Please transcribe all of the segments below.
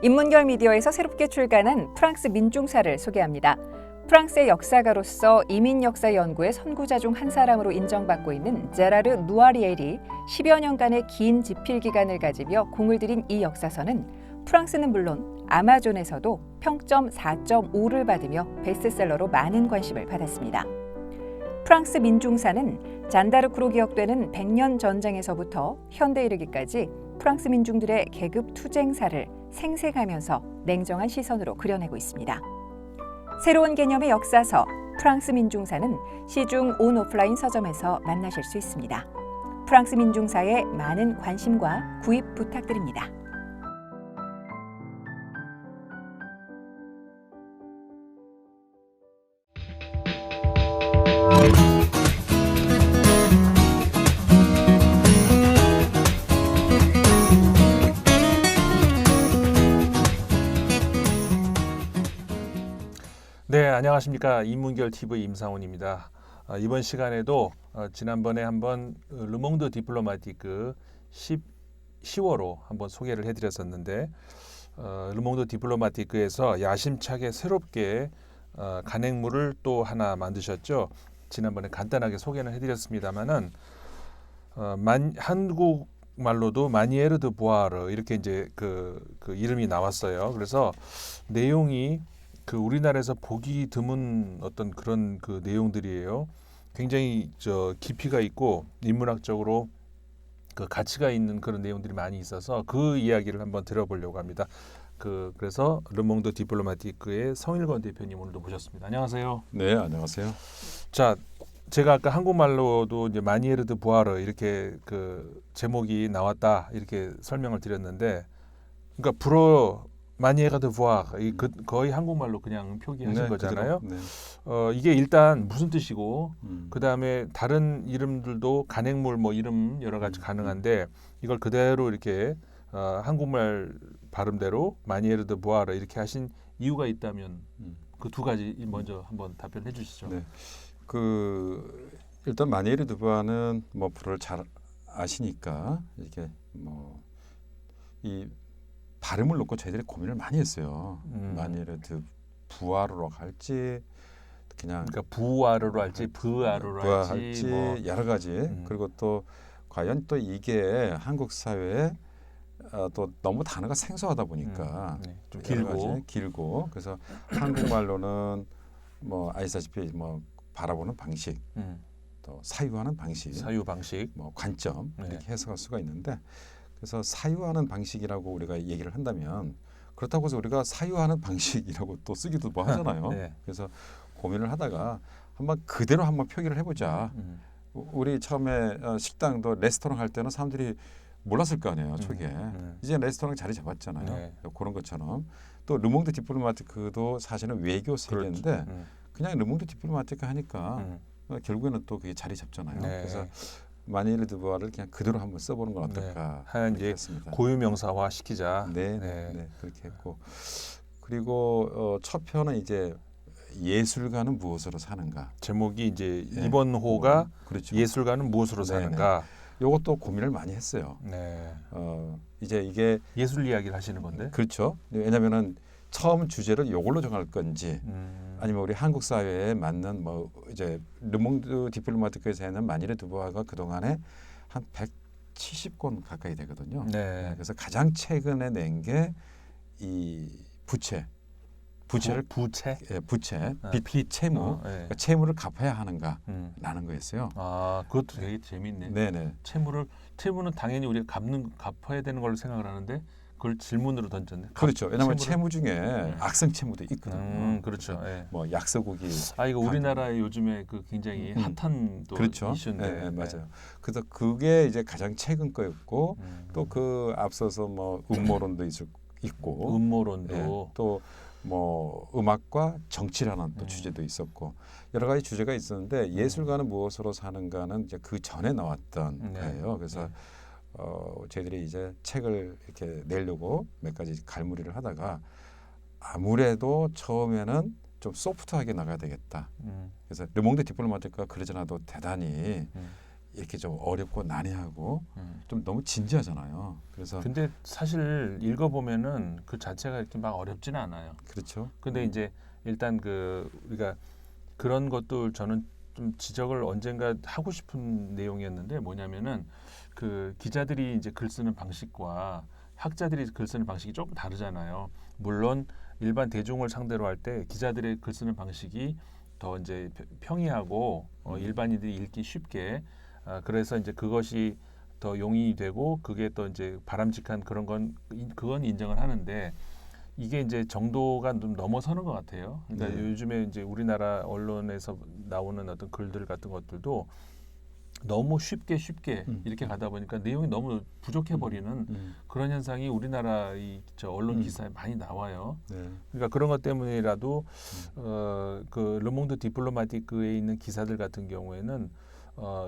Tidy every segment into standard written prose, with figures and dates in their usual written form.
인문결 미디어에서 새롭게 출간한 프랑스 민중사를 소개합니다. 프랑스의 역사가로서 이민 역사 연구의 선구자 중 한 사람으로 인정받고 있는 제라르 누아리엘이 10여 년간의 긴 집필 기간을 가지며 공을 들인 이 역사서는 프랑스는 물론 아마존에서도 평점 4.5를 받으며 베스트셀러로 많은 관심을 받았습니다. 프랑스 민중사는 잔다르크로 기억되는 100년 전쟁에서부터 현대에 이르기까지 프랑스 민중들의 계급 투쟁사를 생생하면서 냉정한 시선으로 그려내고 있습니다. 새로운 개념의 역사서 프랑스 민중사는 시중 온 오프라인 서점에서 만나실 수 있습니다. 프랑스 민중사에 많은 관심과 구입 부탁드립니다. 네, 안녕하십니까. 인문결 TV 임상훈입니다. 이번 시간에도 지난번에 한번 르몽드 디플로마티크 10호 한번 소개를 해드렸었는데 르몽드 디플로마티크에서 야심차게 새롭게 간행물을 또 하나 만드셨죠. 지난번에 간단하게 소개는 해드렸습니다만은 한국 말로도 마니에르 드 부아르 이렇게 이제 그 이름이 나왔어요. 그래서 내용이 우리나라에서 보기 드문 어떤 그런 그 내용들이에요. 굉장히 깊이가 있고 인문학적으로 그 가치가 있는 그런 내용들이 많이 있어서 그 이야기를 한번 들어보려고 합니다. 그래서 르몽드 디플로마티크의 성일권 대표님 오늘도 모셨습니다. 안녕하세요. 네, 안녕하세요. 자, 제가 아까 한국말로도 이제 마니에르 드 부아르 이렇게 그 제목이 나왔다 이렇게 설명을 드렸는데, 그러니까 불어 마니에르 드 부아르 거의 한국말로 그냥 표기하신 거잖아요. 네. 이게 일단 무슨 뜻이고 그 다음에 다른 이름들도 간행물 뭐 이름 여러 가지 가능한데 이걸 그대로 이렇게 한국말 발음대로 마니에르 드 부아르 이렇게 하신 이유가 있다면 그 두 가지 먼저 한번 답변해 주시죠. 네. 일단 마니에르 드 부아르는 뭐 불어를 잘 아시니까 이렇게 뭐 이 발음을 놓고 저희들이 고민을 많이 했어요. 마니에르 드 부아르로 할지 그냥 그러니까 부아르로 할지 부아르로 할지 뭐 여러 가지 그리고 또 과연 또 이게 한국 사회에 또 너무 단어가 생소하다 보니까 좀 길고 그래서 한국말로는 뭐 아시다시피 뭐 바라보는 방식 또 사유하는 방식 뭐 관점 이렇게 해석할 수가 있는데, 그래서 사유하는 방식이라고 우리가 얘기를 한다면 그렇다고 해서 우리가 사유하는 방식이라고 또 쓰기도 뭐 하잖아요. 그래서 고민을 하다가 그대로 한번 표기를 해보자. 우리 처음에 식당도 레스토랑 할 때는 사람들이 몰랐을 거 아니에요. 초기에. 이제 레스토랑 자리 잡았잖아요. 그런 것처럼 또 르몽드 디플로마티크도 사실은 외교 세계인데 그냥 르몽드 디플로마티크 하니까 결국에는 또 그게 자리 잡잖아요. 그래서 마니에르 드 부아르를 그냥 그대로 한번 써보는 건 어떨까 하는 이제 고유명사화 시키자. 네, 그렇게 했고, 그리고 첫 편은 이제 예술가는 무엇으로 사는가. 제목이 이제 이번 호가 그렇죠. 예술가는 무엇으로 사는가. 요것도 고민을 많이 했어요. 이제 이게 예술 이야기를 하시는 건데. 그렇죠. 왜냐하면은 처음 주제를 요걸로 정할 건지 아니면 우리 한국 사회에 맞는 뭐 이제 르몽드 디플로마티크에서는 마니에르 드 부아르가 그 동안에 한 170권 가까이 되거든요. 그래서 가장 최근에 낸 게 이 부채, 빚 채무, 그러니까 채무를 갚아야 하는가라는 거였어요. 그것도 되게 재밌네. 채무는 당연히 우리가 갚아야 되는 걸로 생각을 하는데 그걸 질문으로 던졌네. 그렇죠. 왜냐하면 채무 중에 악성 채무도 있거든요. 그렇죠. 뭐 약소고기. 이거 우리나라에 요즘에 굉장히 핫한 또 그렇죠. 이슈인데. 맞아요. 그래서 그게 이제 가장 최근 거였고 또 그 앞서서 뭐 음모론도 있고 음모론도 또 뭐 음악과 정치라는 또 주제도 있었고 여러 가지 주제가 있었는데 예술가는 무엇으로 사는가는 이제 그 전에 나왔던 거예요. 그래서 저희들이 이제 책을 이렇게 내려고 몇 가지 갈무리를 하다가 아무래도 처음에는 좀 소프트하게 나가야 되겠다. 그래서 르몽드 디플로마티크가 그러잖아도 대단히 이렇게 좀 어렵고 난해하고 좀 너무 진지하잖아요. 그래서 근데 사실 읽어보면은 그 자체가 이렇게 막 어렵지는 않아요. 그렇죠. 근데 이제 일단 그 우리가 그런 것도 저는 좀 지적을 언젠가 하고 싶은 내용이었는데 뭐냐면은 그 기자들이 이제 글 쓰는 방식과 학자들이 글 쓰는 방식이 조금 다르잖아요. 물론 일반 대중을 상대로 할 때 기자들의 글 쓰는 방식이 더 이제 평이하고 일반인들이 읽기 쉽게 그래서 이제 그것이 더 용인이 되고 그게 또 이제 바람직한 그런 건 그건 인정을 하는데 이게 이제 정도가 좀 넘어서는 것 같아요. 그러니까 네. 요즘에 이제 우리나라 언론에서 나오는 어떤 글들 같은 것들도 너무 쉽게 이렇게 가다 보니까 내용이 너무 부족해 버리는 그런 현상이 우리나라 저 언론 기사에 많이 나와요. 네. 그러니까 그런 것 때문이라도 그 르몽드 디플로마티크에 있는 기사들 같은 경우에는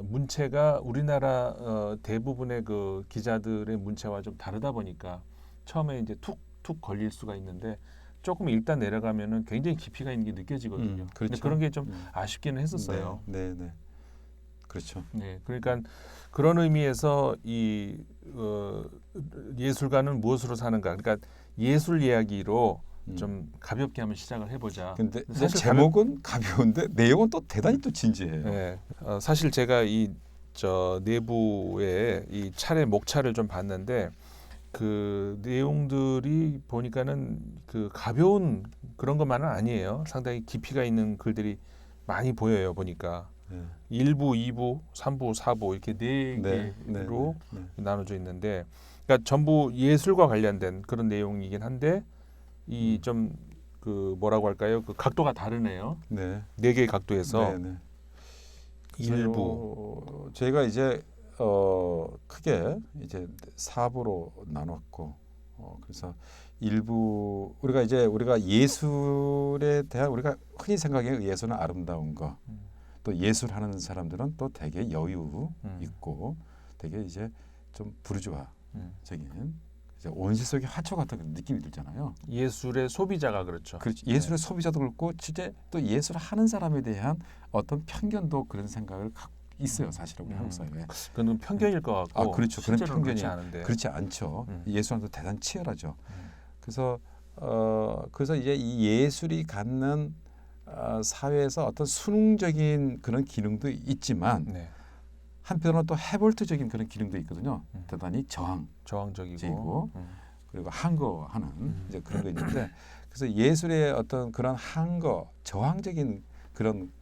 문체가 우리나라 대부분의 그 기자들의 문체와 좀 다르다 보니까 처음에 이제 툭툭 걸릴 수가 있는데 조금 읽다 내려가면은 굉장히 깊이가 있는 게 느껴지거든요. 그렇죠. 근데 그런 게 좀 아쉽기는 했었어요. 네, 네, 그렇죠. 네, 그러니까 그런 의미에서 이 예술가는 무엇으로 사는가? 그러니까 예술 이야기로 좀 가볍게 한번 시작을 해보자. 근데 사실 제목은 가벼운데 내용은 또 대단히 또 진지해요. 네, 사실 제가 이 저 내부에 이 차례 목차를 좀 봤는데 그 내용들이 보니까는 그 가벼운 그런 것만은 아니에요. 상당히 깊이가 있는 글들이 많이 보여요. 보니까 1부, 2부, 3부, 4부 이렇게 네 개로 나눠져 있는데, 그러니까 전부 예술과 관련된 그런 내용이긴 한데 이 좀 그 뭐라고 할까요? 그 각도가 다르네요. 네 개의 각도에서 일부 저희가 이제 크게 이제 4부로 나눴고 그래서 일부 우리가 예술에 대한 우리가 흔히 생각하는 예술은 아름다운 거, 또 예술하는 사람들은 또 되게 여유 있고 되게 이제 좀 부르주아적인 이제 온실 속의 화초 같은 그런 느낌이 들잖아요. 예술의 소비자가 그렇죠. 그렇죠. 예술의 소비자도 그렇고 실제 또 예술하는 사람에 대한 어떤 편견도 그런 생각을 갖고 있어요. 사실은 우리 한국 사회에. 그건 편견일 것 같고. 그렇죠. 그런 편견이 그렇지 않은데. 그렇지 않죠. 예술하는 대단히 치열하죠. 그래서 이제 이 예술이 갖는 사회에서 어떤 수능적인 그런 기능도 있지만 한편으로는 또 해볼트적인 그런 기능도 있거든요. 대단히 저항적이고 그리고 항거하는 이제 그런 거 있는데 그래서 예술의 어떤 그런 항거, 저항적인 그런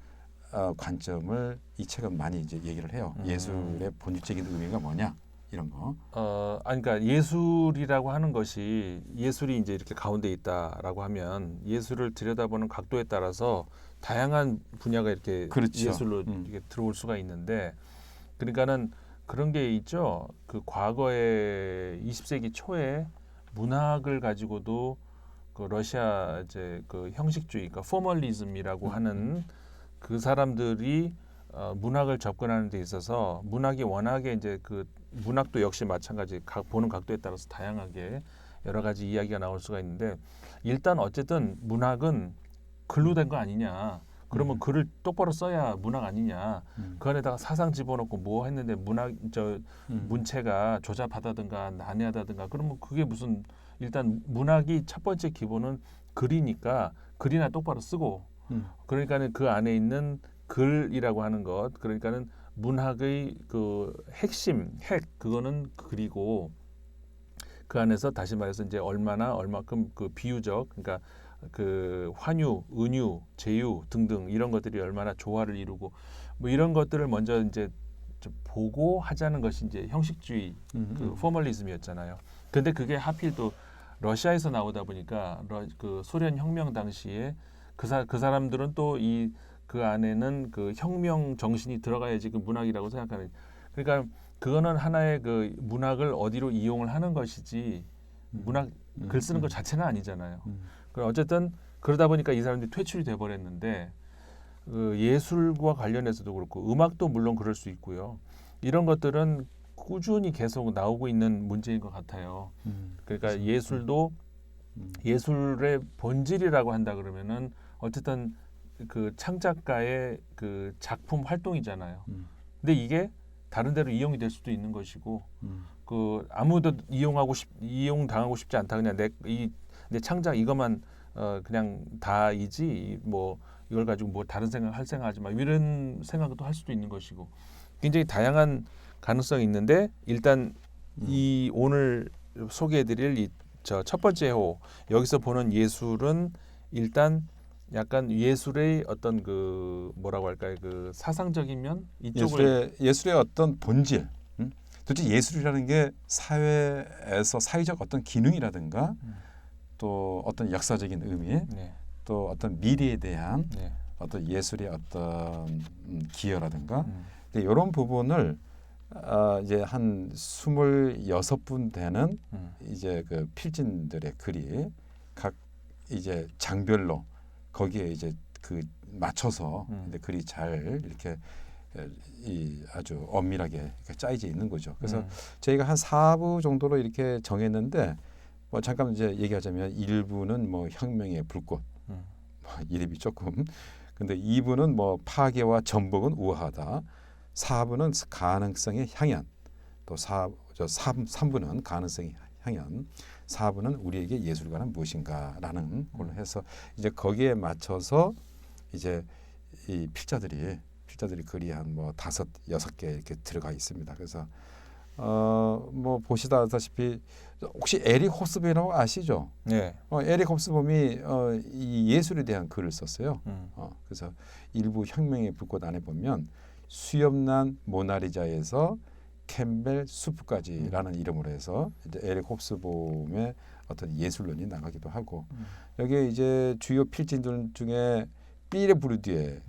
관점을 이 책은 많이 이제 얘기를 해요. 예술의 본질적인 의미가 뭐냐 이런 거. 그러니까 예술이라고 하는 것이 예술이 이제 이렇게 가운데 있다라고 하면 예술을 들여다보는 각도에 따라서 다양한 분야가 이렇게 그렇죠. 예술로 이렇게 들어올 수가 있는데, 그러니까는 그런 게 있죠. 그 과거에 20세기 초에 문학을 가지고도 그 러시아 이제 그 형식주의, 그러니까 포멀리즘이라고 하는 그 사람들이 문학을 접근하는 데 있어서 문학이 워낙에 이제 그 문학도 역시 마찬가지 보는 각도에 따라서 다양하게 여러 가지 이야기가 나올 수가 있는데, 일단 어쨌든 문학은 글로 된 거 아니냐. 그러면 글을 똑바로 써야 문학 아니냐. 그 안에다가 사상 집어넣고 뭐 했는데 문체가 조잡하다든가 난해하다든가 그러면 그게 무슨, 일단 문학이 첫 번째 기본은 글이니까 글이나 똑바로 쓰고 그러니까는 그 안에 있는 글이라고 하는 것, 그러니까는 문학의 그 핵심, 그거는 글이고 그 안에서 다시 말해서 이제 얼마만큼 그 비유적, 그러니까 그 환유, 은유, 제유 등등 이런 것들이 얼마나 조화를 이루고 뭐 이런 것들을 먼저 이제 좀 보고 하자는 것이 이제 형식주의 그 포멀리즘이었잖아요. 근데 그게 하필 또 러시아에서 나오다 보니까 그 소련 혁명 당시에 그 사람들은 또 그 안에는 그 혁명 정신이 들어가야지 그 문학이라고 생각하는. 그러니까 그거는 하나의 그 문학을 어디로 이용을 하는 것이지 문학 글 쓰는 것 자체는 아니잖아요. 어쨌든 그러다 보니까 이 사람들이 퇴출이 돼 버렸는데 그 예술과 관련해서도 그렇고 음악도 물론 그럴 수 있고요. 이런 것들은 꾸준히 계속 나오고 있는 문제인 것 같아요. 그러니까 예술도 예술의 본질이라고 한다 그러면은 어쨌든 그 창작가의 그 작품 활동이잖아요. 근데 이게 다른 데로 이용이 될 수도 있는 것이고 그 아무도 이용 당하고 싶지 않다. 그냥 내 창작 이것만 그냥 다이지 뭐 이걸 가지고 뭐 다른 생각하지 마 이런 생각도 할 수도 있는 것이고 굉장히 다양한 가능성이 있는데 일단 이 오늘 소개해드릴 첫 번째 호 여기서 보는 예술은 일단 약간 예술의 어떤 그 뭐라고 할까요 그 사상적인 면 이쪽을 예술의 어떤 본질. 도대체 예술이라는 게 사회에서 사회적 어떤 기능이라든가 또 어떤 역사적인 의미 네. 또 어떤 미래에 대한 네. 어떤 예술의 어떤 기여라든가 이런 부분을 이제 한 26분 되는 이제 그 필진들의 글이 각 이제 장별로 거기에 이제 그 맞춰서 이제 글이 잘 이렇게 이 아주 엄밀하게 이렇게 짜여져 있는 거죠. 그래서 저희가 한 4부 정도로 이렇게 정했는데 뭐 잠깐 이제 얘기하자면 1부는 뭐 혁명의 불꽃 뭐 이름이 조금 근데 2부는 뭐 파괴와 전복은 우아하다. 4부는 가능성의 향연 또 3부는 가능성의 향연 4부는 우리에게 예술가는 무엇인가라는 걸로 해서 이제 거기에 맞춰서 이제 이 필자들이 글이 한 뭐 5, 6개 이렇게 들어가 있습니다. 그래서 뭐 보시다시피 혹시 에릭 홉스범이라고 아시죠? 네. 에릭 홉스범이 이 예술에 대한 글을 썼어요. 그래서 일부 혁명의 불꽃 안에 보면 수염난 모나리자에서 캠벨 수프까지라는 이름으로 해서 이제 에릭 홉스범의 어떤 예술론이 나가기도 하고 여기에 이제 주요 필진들 중에 삐레 부르디에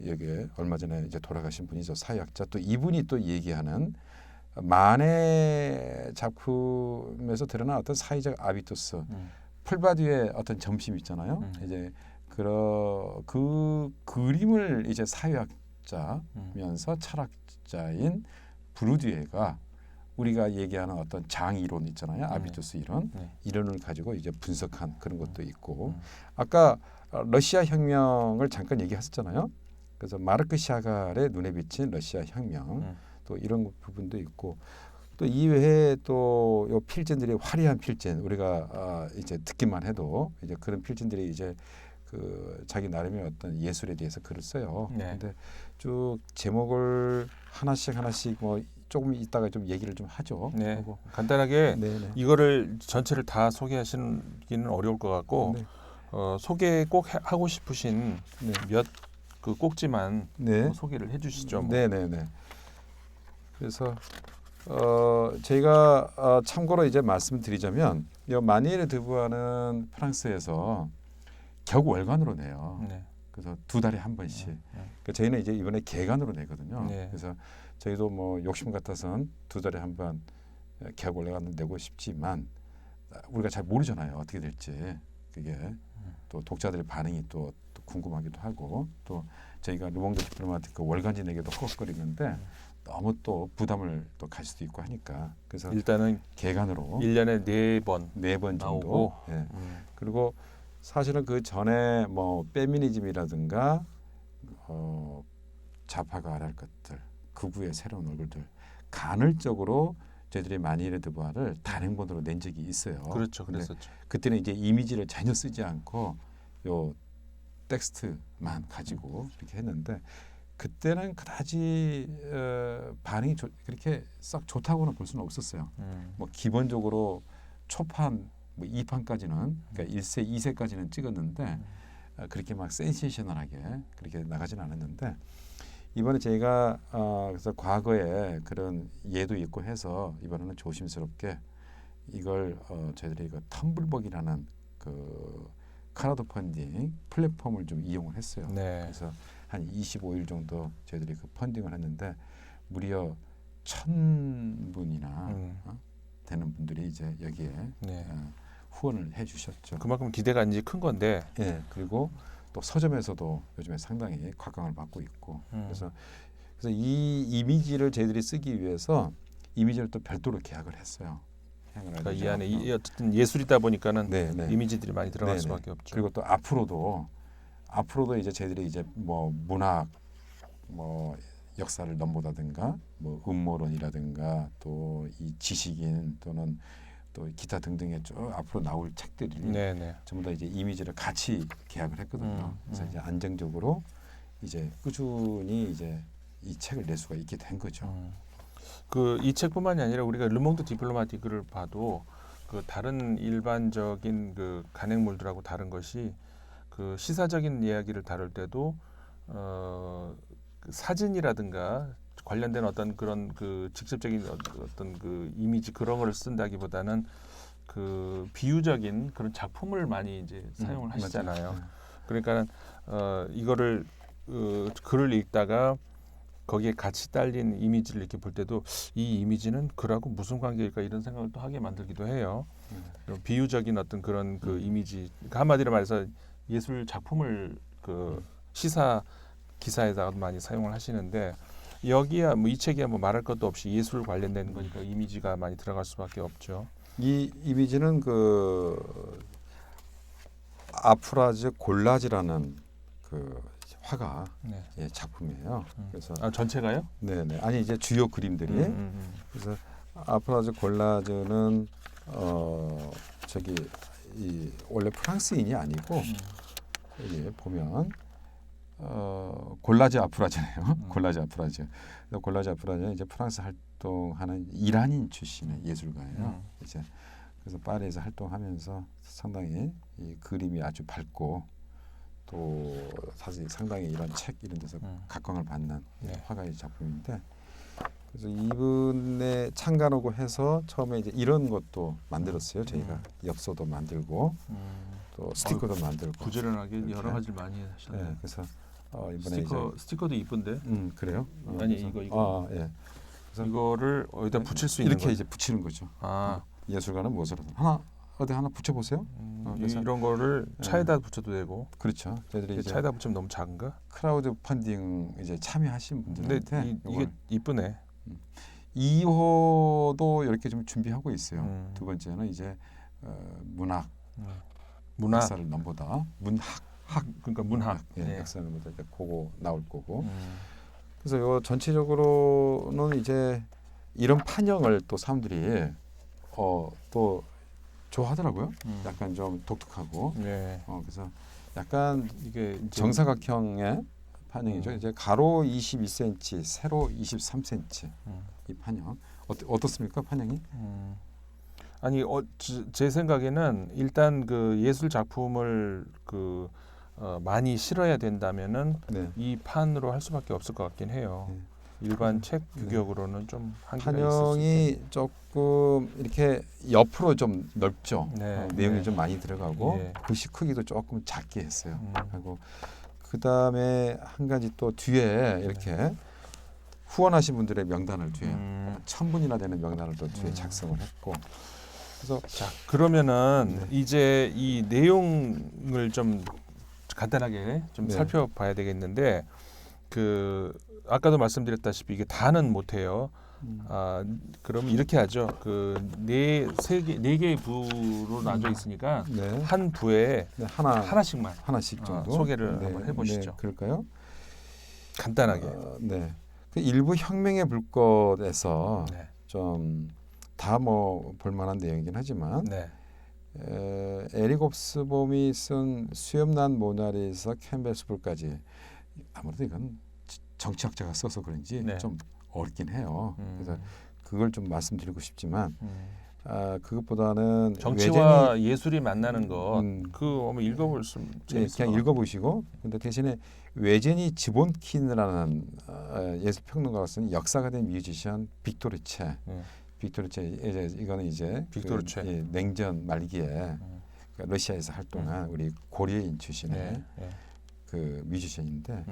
여기에 얼마 전에 이제 돌아가신 분이죠. 사회학자 또 이분이 또 얘기하는 만의 작품에서 드러난 어떤 사회적 아비투스 풀바디의 어떤 점심 있잖아요. 이제 그 그림을 이제 사회학자면서 철학자인 부르디에가 우리가 얘기하는 어떤 장 이론 있잖아요. 아비투스 이론. 이론을 가지고 이제 분석한 그런 것도 있고 아까 러시아 혁명을 잠깐 얘기했었잖아요. 그래서 마르크 샤갈의 눈에 비친 러시아 혁명 또 이런 부분도 있고 또 이외에 또 요 필진들이 화려한 필진 우리가 이제 듣기만 해도 이제 그런 필진들이 이제 그 자기 나름의 어떤 예술에 대해서 글을 써요. 근데 쭉 제목을 하나씩 뭐 조금 이따가 좀 얘기를 좀 하죠. 네. 하고. 간단하게 이거를 전체를 다 소개하시기는 어려울 것 같고 소개 꼭 하고 싶으신 몇 그 꼭지만 소개를 해주시죠. 뭐. 네네네. 그래서 저희가 참고로 이제 말씀드리자면 이 마니에르 드부아는 프랑스에서 격월간으로 내요. 그래서 2달에 한 번씩. 그러니까 저희는 이제 이번에 개간으로 내거든요. 그래서 저희도 뭐 욕심 같아서는 2달에 한 번 격월간 내고 싶지만 우리가 잘 모르잖아요. 어떻게 될지. 그게 또 독자들의 반응이 또 궁금하기도 하고 또 저희가 르몽드 디플로마티크 월간지 내기도 허걱거리는데 너무 또 부담을 또 갈 수도 있고 하니까 그래서 일단은 개간으로 1년에 4번 정도. 그리고 사실은 그 전에 뭐 페미니즘이라든가 좌파가 할 것들 극우의 새로운 얼굴들 간헐적으로 저희들이 마니에르 드부아를 단행본으로 낸 적이 있어요. 그렇죠, 그랬었죠. 그때는 이제 이미지를 전혀 쓰지 않고 요 텍스트만 가지고 이렇게 했는데 그때는 그다지 반응이 그렇게 썩 좋다고는 볼 수는 없었어요. 뭐 기본적으로 초판 뭐 2판까지는 그러니까 1세, 2세까지는 찍었는데 그렇게 막 센세이셔널하게 그렇게 나가진 않았는데 이번에 저희가 그래서 과거에 그런 예도 있고 해서 이번에는 조심스럽게 이걸 저희들이 그 텀블벅이라는 그 크라우드 펀딩 플랫폼을 좀 이용을 했어요. 그래서 한 25일 정도 저희들이 그 펀딩을 했는데 무려 1,000분이나 되는 분들이 이제 여기에 후원을 해주셨죠. 그만큼 기대가 이제 큰 건데. 그리고 또 서점에서도 요즘에 상당히 곽광을 받고 있고 그래서 이 이미지를 저희들이 쓰기 위해서 이미지를 또 별도로 계약을 했어요. 그러니까 이 안에 어쨌든 예술이다 보니까는 이미지들이 많이 들어갈 수밖에 없죠. 그리고 또 앞으로도 이제 저희들이 이제 뭐 문학, 뭐 역사를 넘보다든가 뭐 음모론이라든가 또 이 지식인 또는 또 기타 등등의 쭉 앞으로 나올 책들이 네네. 전부 다 이제 이미지를 같이 계약을 했거든요. 그래서 이제 안정적으로 이제 꾸준히 이제 이 책을 낼 수가 있게 된 거죠. 그 이 책뿐만이 아니라 우리가 르몽드 디플로마티크를 봐도 그 다른 일반적인 그 간행물들하고 다른 것이 그 시사적인 이야기를 다룰 때도 그 사진이라든가 관련된 어떤 그런 그 직접적인 어떤 그 이미지 그런 거를 쓴다기보다는 그 비유적인 그런 작품을 많이 이제 사용을 하시잖아요. 그러니까 이거를 글을 읽다가 거기에 같이 딸린 이미지를 이렇게 볼 때도 이 이미지는 글하고 무슨 관계일까 이런 생각을 또 하게 만들기도 해요. 비유적인 어떤 그런 그 이미지, 그러니까 한마디로 말해서 예술 작품을 그 시사 기사에다가 많이 사용을 하시는데 여기야 뭐 이 책이야 뭐 말할 것도 없이 예술 관련된 거니까 이미지가 많이 들어갈 수밖에 없죠. 이 이미지는 그 아프라즈 골라지라는 그 화가 네. 예, 작품이에요. 그래서 전체가요? 네네. 아니 이제 주요 그림들이 그래서 아프라즈 골라즈는 저기 이 원래 프랑스인이 아니고 여기 보면 골라즈 아프라즈네요. 골라즈 아프라즈. 골라즈 아프라즈는 이제 프랑스 활동하는 이란인 출신의 예술가예요. 이제 그래서 파리에서 활동하면서 상당히 이 그림이 아주 밝고 또 사실 상당히 이런 책 이런 데서 각광을 받는 화가의 작품인데 그래서 이분의 창간호고 해서 처음에 이제 이런 것도 만들었어요. 저희가 엽서도 만들고 또 스티커도 만들고 부지런하게 이렇게. 여러 가지를 많이 하셨네요. 네, 그래서 이번에 스티커도 이쁜데. 그래요? 아니 그래서, 이거. 예. 그래서 이거를 어디다 붙일 수 있는 이렇게 거죠? 이제 붙이는 거죠. 아, 예술가는 무엇을 하든 어디 하나 붙여보세요. 그래서 이런 거를 차에다 붙여도 되고. 그렇죠. 저희들이 이제 차에다 붙이면 너무 작은가? 크라우드 펀딩 이제 참여하신 분들한테 근데 이게 이쁘네. 2호도 이렇게 좀 준비하고 있어요. 두 번째는 이제 문학 역사를 넘보다 문학 그러니까 문학. 예, 역사를 넘보다 이제 그거 나올 거고. 그래서 요 전체적으로는 이제 이런 판형을 또 사람들이 또 좋아하더라고요. 약간 좀 독특하고. 그래서 약간 이게 정사각형의 판형이죠. 이제 가로 22cm, 세로 23cm 이 판형 어떻습니까 판형이? 아니 제 생각에는 일단 그 예술 작품을 그 많이 실어야 된다면은 이 판으로 할 수밖에 없을 것 같긴 해요. 일반 책 규격으로는 좀 한계가 판형이 조금 이렇게 옆으로 좀 넓죠. 내용이 좀 많이 들어가고 글씨 크기도 조금 작게 했어요. 그리고 그 다음에 한 가지 또 뒤에 이렇게 후원하신 분들의 명단을 뒤에 1000분이나 되는 명단을 또 뒤에 작성을 했고. 그래서 자 그러면은 이제 이 내용을 좀 간단하게 좀 살펴봐야 되겠는데 그 아까도 말씀드렸다시피 이게 다는 못해요. 그럼 이렇게 하죠. 그 네 개의 부로 나눠져 있으니까 한 부에 하나씩 정도 소개를 한번 해보시죠. 그럴까요? 간단하게. 그 일부 혁명의 불꽃에서 좀 다 뭐 볼만한 내용이긴 하지만 에릭 옵스봄이 쓴 수염난 모나리자 캔베스불까지 아무래도 이건 정치학자가 써서 그런지 좀 어렵긴 해요. 그래서 그걸 좀 말씀드리고 싶지만 그것보다는 정치와 예술이 만나는 것 그거 한번 읽어볼 수 그냥 읽어보시고 근데 대신에 외제니 지본킨이라는 예술 평론가가 쓴 역사가 된 뮤지션 빅토르체 이거는 이제 빅토르체 냉전 말기에 그러니까 러시아에서 활동한 우리 고려인 출신의 그 뮤지션인데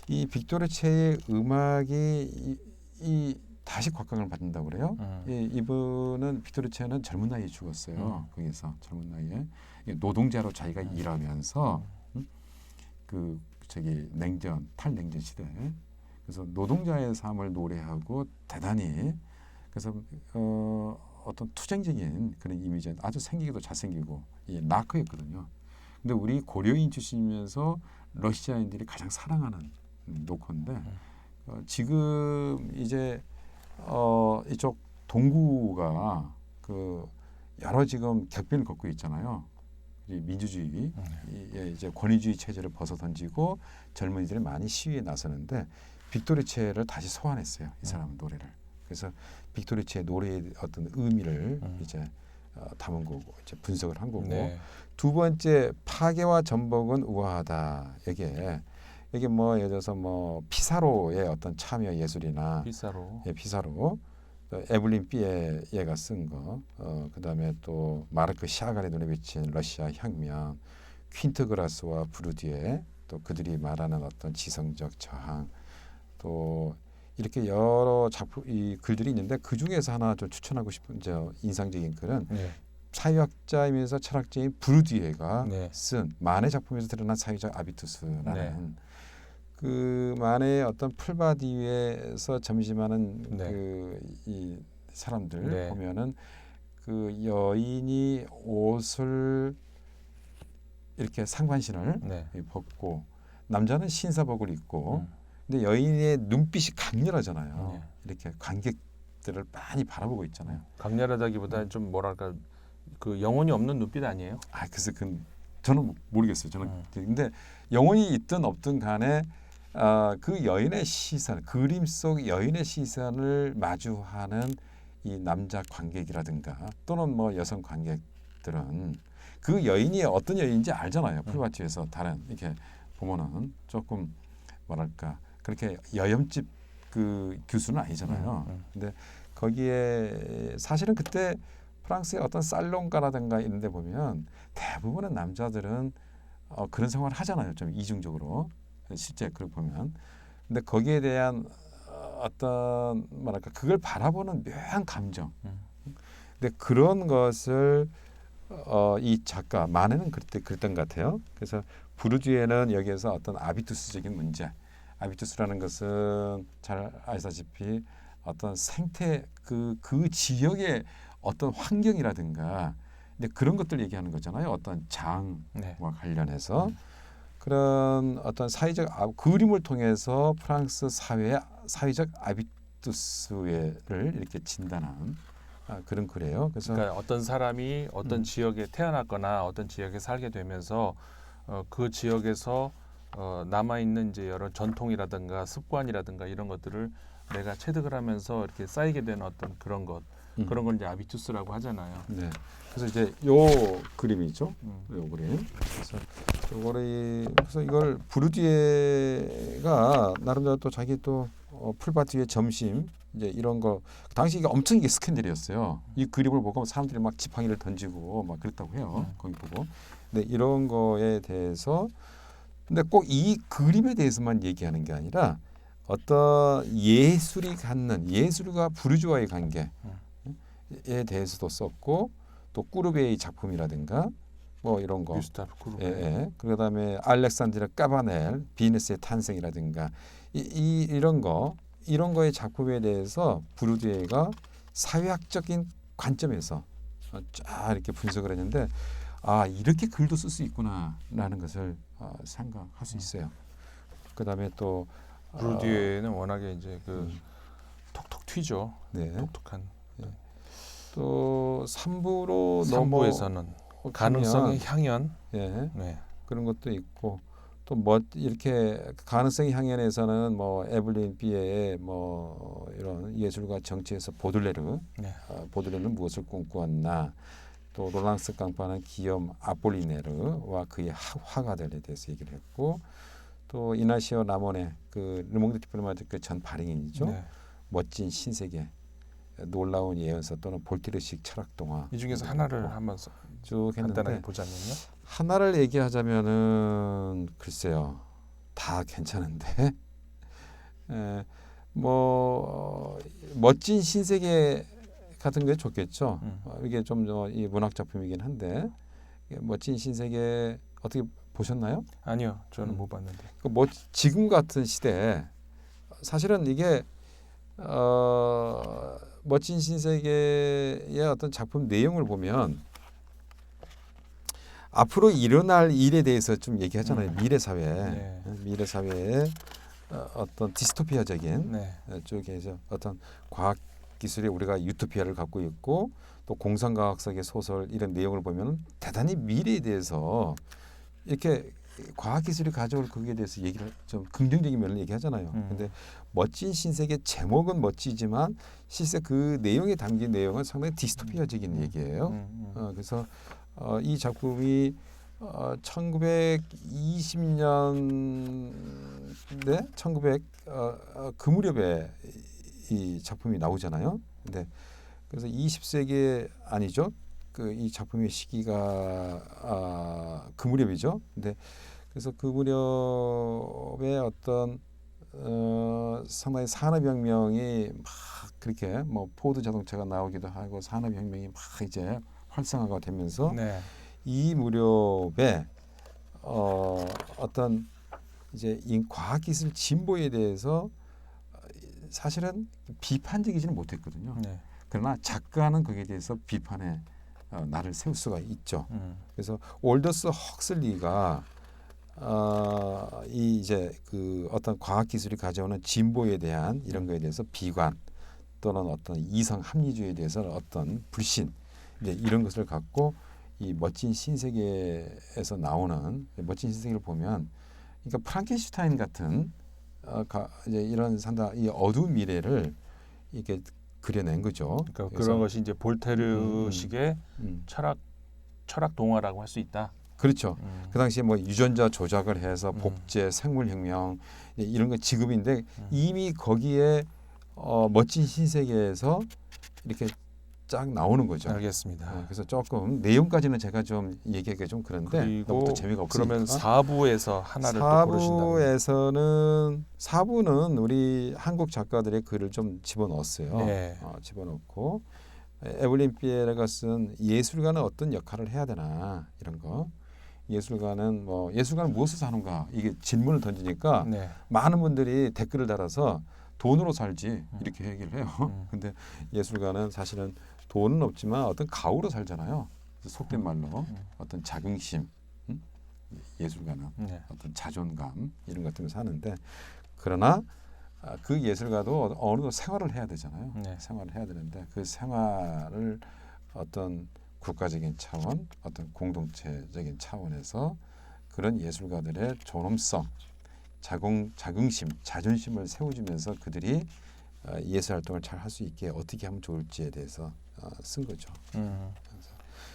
이 빅토르체의 음악이 이 다시 각광을 받는다고 그래요. 이분은 빅토르체는 젊은 나이에 죽었어요. 거기서 젊은 나이에 노동자로 자기가 일하면서 그 저기 탈냉전 시대 그래서 노동자의 삶을 노래하고 대단히 그래서 어떤 투쟁적인 그런 이미지 아주 생기기도 잘생기고 락커였거든요. 근데 우리 고려인 출신이면서 러시아인들이 가장 사랑하는 노커인데 지금 이제 이쪽 동구가 그 여러 지금 격변을 겪고 있잖아요. 이 민주주의, 이제 권위주의 체제를 벗어던지고 젊은이들이 많이 시위에 나서는데 빅토리체를 다시 소환했어요. 이 사람은 노래를. 그래서 빅토리체 노래의 어떤 의미를 이제 담은 거고 이제 분석을 한 거고. 네. 두 번째 파괴와 전복은 우아하다. 이게 뭐 예를 들어서 뭐 피사로의 어떤 참여 예술이나 피사로, 피사로 에블린 삐에 얘가 쓴 거, 그다음에 또 마르크 샤갈의 눈에 비친 러시아 혁명, 퀸트 그라스와 브루디에 또 그들이 말하는 어떤 지성적 저항, 또 이렇게 여러 작품 이 글들이 있는데 그 중에서 하나 좀 추천하고 싶은 인상적인 글은 네. 사회학자이면서 철학자인 브루디에가 네. 쓴 만의 작품에서 드러난 사회적 아비투스라는 네. 그 만의 어떤 풀밭 위에서 점심하는 네. 이 사람들 네. 보면은 그 여인이 옷을 이렇게 상반신을 네. 벗고 남자는 신사복을 입고 근데 여인의 눈빛이 강렬하잖아요. 네. 이렇게 관객들을 많이 바라보고 있잖아요. 강렬하다기보다는 좀 뭐랄까 그 영혼이 없는 눈빛 아니에요? 그래서 저는 모르겠어요. 저는 근데 영혼이 있든 없든 간에 그 여인의 시선, 그림 속 여인의 시선을 마주하는 이 남자 관객이라든가 또는 뭐 여성 관객들은 그 여인이 어떤 여인인지 알잖아요. 풀밭에서 다른 이렇게 보면은 조금 뭐랄까 그렇게 여염집 그 교수는 아니잖아요. 근데 거기에 사실은 그때 프랑스의 어떤 살롱가라든가 이런 데 보면 대부분의 남자들은 그런 생활을 하잖아요. 좀 이중적으로. 실제 그걸 보면. 근데 거기에 대한 어떤 뭐랄까 그걸 바라보는 묘한 감정. 근데 그런 것을 이 작가 만에는 그랬던 것 같아요. 그래서 부르주에는 여기에서 어떤 아비투스적인 문제. 아비투스라는 것은 잘 아시다시피 어떤 생태 그 지역의 어떤 환경이라든가 근데 그런 것들 얘기하는 거잖아요. 어떤 장과 네. 관련해서 그런 어떤 사회적 그림을 통해서 프랑스 사회의 사회적 아비투스를 이렇게 진단한 그런 글이에요. 그래서 그러니까 어떤 사람이 어떤 지역에 태어났거나 어떤 지역에 살게 되면서 그 지역에서 남아 있는 이제 여러 전통이라든가 습관이라든가 이런 것들을 내가 체득을 하면서 이렇게 쌓이게 되는 어떤 그런 것 그런 걸 이제 아비투스라고 하잖아요. 네. 그래서 이제 요 그림이죠. 요 그림. 그래서 이걸 부르디에가 나름대로 또 자기 또 풀밭 위에 점심 이제 이런 거 당시 이게 엄청 이게 스캔들이었어요. 이 그림을 보고 사람들이 막 지팡이를 던지고 막 그랬다고 해요. 거기 보고. 근데 이런 거에 대해서 근데 꼭 이 그림에 대해서만 얘기하는 게 아니라 어떤 예술이 갖는 예술과 부르주아의 관계에 대해서도 썼고 또 꾸르베의 작품이라든가 뭐 이런 거. 구스타프 쿠르베. 그다음에 알렉산드르 까바넬 비너스의 탄생이라든가 이런 거의 작품에 대해서 부르디에가 사회학적인 관점에서 쫙 이렇게 분석을 했는데 이렇게 글도 쓸 수 있구나라는 것을 생각할 수 있어요. 그다음에 또 부르디에는 워낙에 이제 그 톡톡 튀죠. 네. 독특한. 또 3부로 3부에서는 가능성의 향연. 네. 그런 것도 있고 또 뭐 이렇게 가능성의 향연에서는 뭐 에블린 비에의 뭐 이런 예술과 정치에서 보들레르, 보들레르는 무엇을 꿈꾸었나, 또 롤랑스 깡파는 기욤 아폴리네르와 그의 화가들에 대해서 얘기를 했고, 또 이나시오 라모네 그 르몽드 디플로마트 그 전 발행인이죠. 네. 멋진 신세계, 놀라운 예언서 또는 볼테르식 철학 동화. 이 중에서 하나를 한번 쭉 간단하게 했는데 보자면요. 하나를 얘기하자면은 글쎄요 다 괜찮은데 뭐 멋진 신세계 같은 게 좋겠죠. 이게 좀 이 문학 작품이긴 한데 멋진 신세계 어떻게 보셨나요? 아니요, 저는 못 봤는데. 뭐 지금 같은 시대 사실은 이게 멋진 신세계의 어떤 작품 내용을 보면 앞으로 일어날 일에 대해서 좀 얘기하잖아요. 미래 사회, 미래 사회에 어떤 디스토피아적인 네. 쪽에서 어떤 과학 기술에 우리가 유토피아를 갖고 있고 또 공상과학적의 소설 이런 내용을 보면 대단히 미래에 대해서 이렇게 과학 기술이 가져올 거기에 대해서 얘기를 좀 긍정적인 면을 얘기하잖아요. 근데 멋진 신세계 제목은 멋지지만 실제 그 내용에 담긴 내용은 상당히 디스토피아적인 얘기예요. 그래서 이 작품이 1920년대 1900 그 무렵에 이 작품이 나오잖아요. 근데 그래서 20세기 아니죠. 그 이 작품의 시기가 그 무렵이죠. 근데 그래서 그 무렵에 어떤 상당히 산업혁명이 막 그렇게 뭐 포드 자동차가 나오기도 하고 산업혁명이 막 이제 활성화가 되면서 네. 이 무렵에 어떤 이제 이 과학기술 진보에 대해서 사실은 비판적이지는 못했거든요. 네. 그러나 작가는 거기에 대해서 비판의 날을 세울 수가 있죠. 그래서 올더스 헉슬리가 이 이제 그 어떤 과학기술이 가져오는 진보에 대한 이런 거에 대해서 비관 또는 어떤 이성 합리주의에 대해서 어떤 불신 이제 이런 것을 갖고 이 멋진 신세계에서 나오는 멋진 신세계를 보면 그러니까 프랑켄슈타인 같은 이제 이런 이 어두운 미래를 이렇게 그려낸 거죠. 그러니까 그런 것이 이제 볼테르식의 철학 동화라고 할 수 있다. 그렇죠. 그 당시에 뭐 유전자 조작을 해서 복제, 생물혁명 이런 거 지금인데 이미 거기에 멋진 신세계에서 이렇게 쫙 나오는 거죠. 알겠습니다. 그래서 조금 내용까지는 제가 좀 얘기하기가 좀 그런데 너무 재미가 없으니까. 그러면 4부에서 하나를 또 고르신다면 4부는 우리 한국 작가들의 글을 좀 집어넣었어요. 네. 집어넣고 에블린 피에레가 쓴 예술가는 어떤 역할을 해야 되나 이런 거. 예술가는 무엇을 사는가 이게 질문을 던지니까 네. 많은 분들이 댓글을 달아서 돈으로 살지 이렇게 얘기를 해요. 근데 예술가는 사실은 돈은 없지만 어떤 가오로 살잖아요. 속된 말로 어떤 자긍심, 예술가는 어떤 자존감 이런 것 때문에 사는데 그러나 그 예술가도 어느 정도 생활을 해야 되잖아요. 생활을 해야 되는데 그 생활을 어떤 국가적인 차원, 어떤 공동체적인 차원에서 그런 예술가들의 존엄성, 자긍심, 자존심을 세워주면서 그들이 예술 활동을 잘 할 수 있게 어떻게 하면 좋을지에 대해서 쓴 거죠.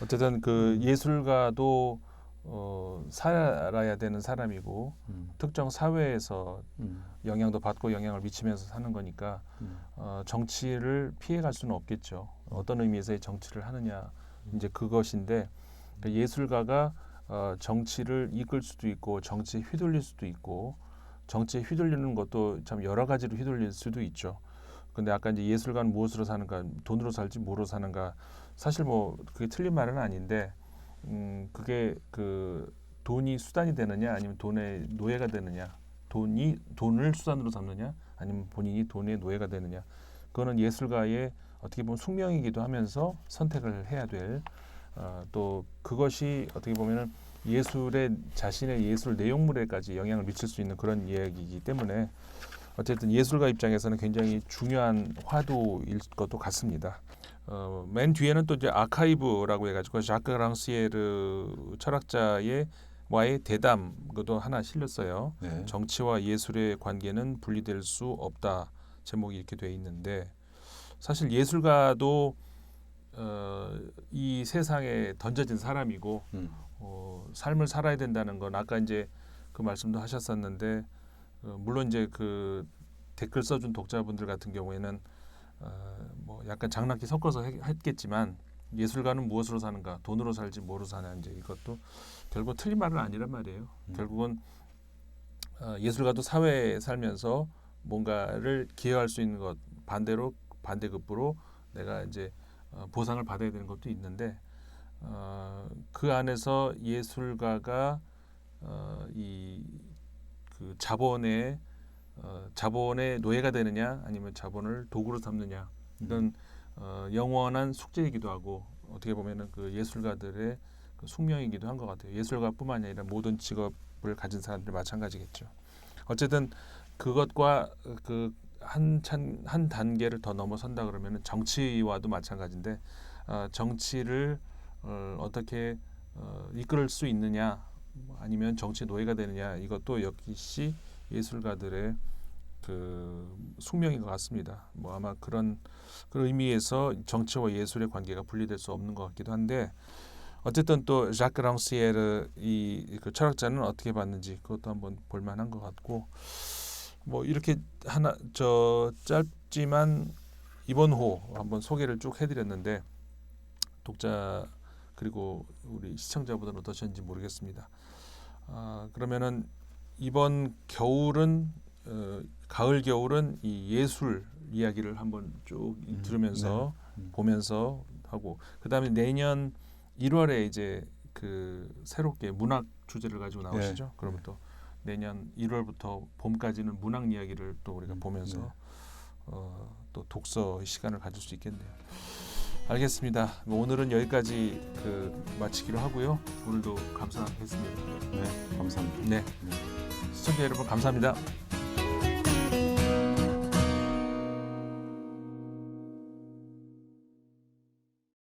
어쨌든 그 예술가도 살아야 되는 사람이고 특정 사회에서 영향도 받고 영향을 미치면서 사는 거니까 정치를 피해갈 수는 없겠죠. 어떤 의미에서의 정치를 하느냐 이제 그것인데 예술가가 정치를 이끌 수도 있고 정치에 휘둘릴 수도 있고 정치에 휘둘리는 것도 참 여러 가지로 휘둘릴 수도 있죠. 근데 아까 이제 예술가는 무엇으로 사는가, 돈으로 살지 뭐로 사는가, 사실 뭐 그게 틀린 말은 아닌데, 그게 그 돈이 수단이 되느냐, 아니면 돈의 노예가 되느냐, 돈을 수단으로 삼느냐, 아니면 본인이 돈의 노예가 되느냐, 그거는 예술가의 어떻게 보면 숙명이기도 하면서 선택을 해야 될, 또 그것이 어떻게 보면은 예술의 자신의 예술 내용물에까지 영향을 미칠 수 있는 그런 이야기이기 때문에 어쨌든 예술가 입장에서는 굉장히 중요한 화두일 것도 같습니다. 맨 뒤에는 또 이제 아카이브라고 해가지고 자크 랑시에르 철학자의 와의 대담 그것도 하나 실렸어요. 네. 정치와 예술의 관계는 분리될 수 없다 제목이 이렇게 돼 있는데 사실 예술가도 이 세상에 던져진 사람이고 삶을 살아야 된다는 건 아까 이제 그 말씀도 하셨었는데 물론 이제 그 댓글 써준 독자분들 같은 경우에는 뭐 약간 장난기 섞어서 했겠지만 예술가는 무엇으로 사는가, 돈으로 살지 뭐로 사냐 이제 이것도 결국 틀린 말은 아니란 말이에요. 결국은 예술가도 사회에 살면서 뭔가를 기여할 수 있는 것 반대로 반대급부로 내가 이제 보상을 받아야 되는 것도 있는데 그 안에서 예술가가 이 그 자본의 노예가 되느냐 아니면 자본을 도구로 삼느냐 이건 영원한 숙제이기도 하고 어떻게 보면은 그 예술가들의 그 숙명이기도 한 것 같아요. 예술가뿐만 아니라 모든 직업을 가진 사람들 마찬가지겠죠. 어쨌든 그것과 그 한 단계를 더 넘어선다 그러면은 정치와도 마찬가지인데 정치를 어떻게 이끌을 수 있느냐 아니면 정치 노예가 되느냐 이것도 역시 예술가들의 그 숙명인 것 같습니다. 뭐 아마 그런 의미에서 정치와 예술의 관계가 분리될 수 없는 것 같기도 한데 어쨌든 또 자크 랑시에르 그 철학자는 어떻게 봤는지 그것도 한번 볼만한 것 같고 뭐 이렇게 짧지만 이번 호 한번 소개를 쭉 해드렸는데 독자 그리고 우리 시청자분들은 어떠셨는지 모르겠습니다. 그러면은 이번 겨울은 가을 겨울은 이 예술 이야기를 한번 쭉 들으면서 보면서 하고 그다음에 내년 1월에 이제 그 새롭게 문학 주제를 가지고 나오시죠. 그러면 또 내년 1월부터 봄까지는 문학 이야기를 또 우리가 보면서 또 독서 시간을 가질 수 있겠네요. 알겠습니다. 오늘은 여기까지 마치기로 하고요. 오늘도 감사했습니다. 네, 감사합니다. 네. 시청자 여러분 감사합니다.